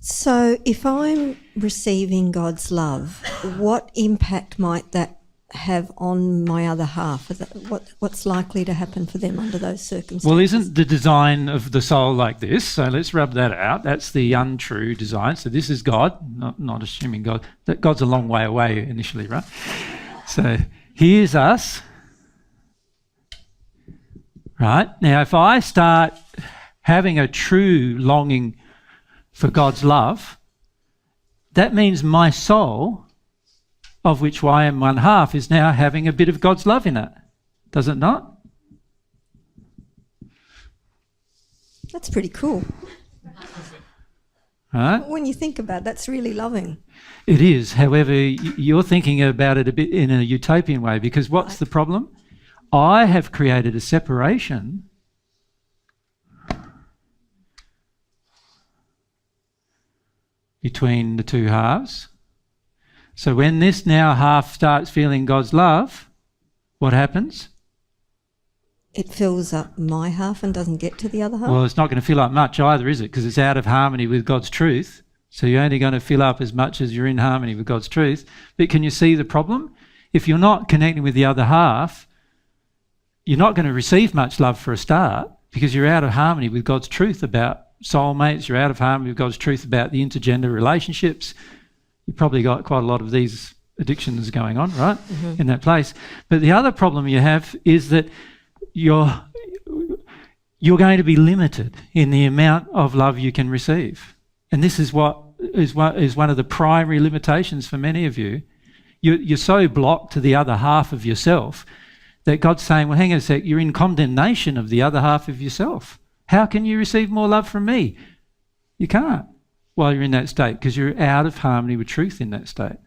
So if I'm receiving God's love, what impact might that have on my other half? What's likely to happen for them under those circumstances? Well, isn't the design of the soul like this? So let's rub that out. That's the untrue design. So this is God, not assuming God. That God's a long way away initially, right? So here's us. Right? Now, if I start having a true longing for God's love, that means my soul, of which I am one half, is now having a bit of God's love in it. Does it not? That's pretty cool. Right? When you think about it, that's really loving. It is. However, you're thinking about it a bit in a utopian way, because what's the problem? I have created a separation between the two halves. So when this now half starts feeling God's love, what happens? It fills up my half and doesn't get to the other half? Well, it's not going to fill up much either, is it? Because it's out of harmony with God's truth. So you're only going to fill up as much as you're in harmony with God's truth. But can you see the problem? If you're not connecting with the other half, you're not going to receive much love for a start, because you're out of harmony with God's truth about soulmates. You're out of harmony with God's truth about the intergender relationships. You've probably got quite a lot of these addictions going on, right, in that place. But the other problem you have is that you're going to be limited in the amount of love you can receive. And this is what is one of the primary limitations for many of you. You're so blocked to the other half of yourself that God's saying, well, hang on a sec, you're in condemnation of the other half of yourself. How can you receive more love from me? You can't while you're in that state, because you're out of harmony with truth in that state.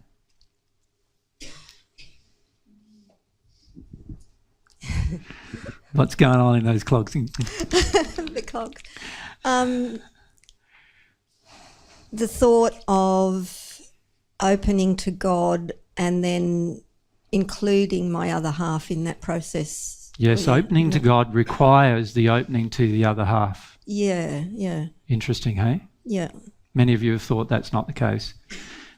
What's going on in those clogs? The clogs. The thought of opening to God and then including my other half in that process. Yes, opening to God requires the opening to the other half. Yeah. Interesting, hey? Yeah. Many of you have thought that's not the case.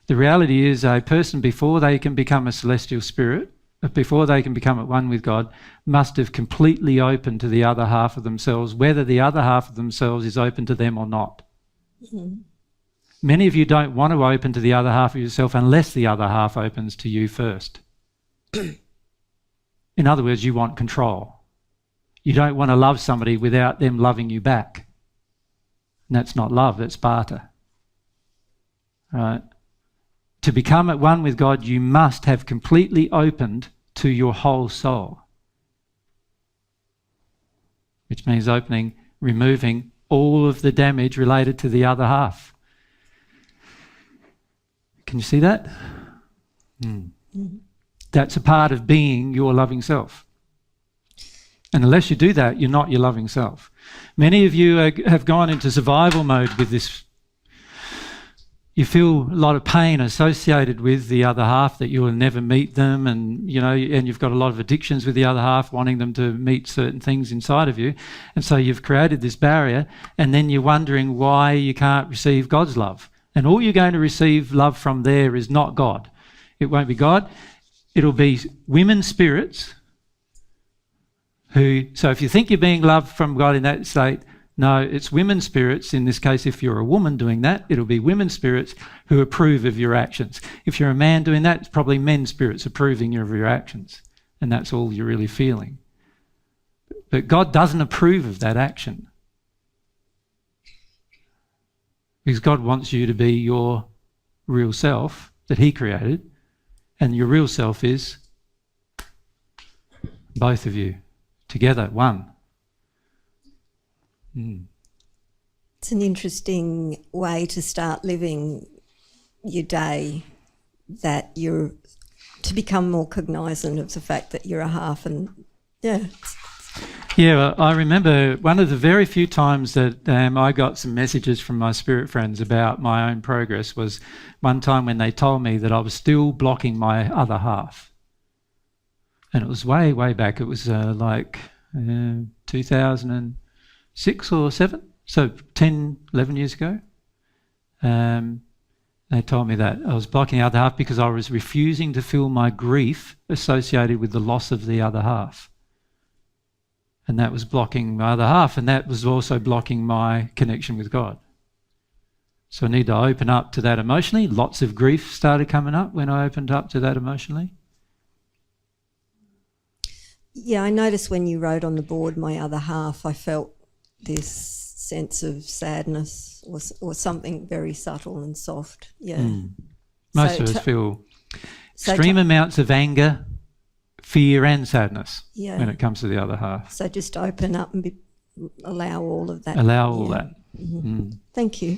The reality is a person, before they can become a celestial spirit, before they can become at one with God, must have completely opened to the other half of themselves, whether the other half of themselves is open to them or not. Mm-hmm. Many of you don't want to open to the other half of yourself unless the other half opens to you first. In other words, you want control. You don't want to love somebody without them loving you back. And that's not love, that's barter. Right? To become at one with God, you must have completely opened to your whole soul. Which means removing all of the damage related to the other half. Can you see that? That's a part of being your loving self. And unless you do that, you're not your loving self. Many of you have gone into survival mode with this. You feel a lot of pain associated with the other half, that you will never meet them, and you've got a lot of addictions with the other half, wanting them to meet certain things inside of you. And so you've created this barrier, and then you're wondering why you can't receive God's love. And all you're going to receive love from there is not God. It won't be God. It'll be women spirits so if you think you're being loved from God in that state, no, it's women spirits. In this case, if you're a woman doing that, it'll be women spirits who approve of your actions. If you're a man doing that, it's probably men spirits approving of your actions. And that's all you're really feeling. But God doesn't approve of that action. Because God wants you to be your real self that He created. And your real self is both of you together, one. It's an interesting way to start living your day, that you're to become more cognizant of the fact that you're a half. And yeah, I remember one of the very few times that I got some messages from my spirit friends about my own progress was one time when they told me that I was still blocking my other half. And it was way, way back. It was 2006 or 7, so 10, 11 years ago. They told me that. I was blocking the other half because I was refusing to feel my grief associated with the loss of the other half. And that was blocking my other half, and that was also blocking my connection with God. So I need to open up to that emotionally. Lots of grief started coming up when I opened up to that emotionally. Yeah, I noticed when you wrote on the board, my other half, I felt this sense of sadness or something very subtle and soft. Yeah. Most of us feel extreme amounts of anger, fear and sadness when it comes to the other half. So just open up and allow all of that. Allow all that. Thank you.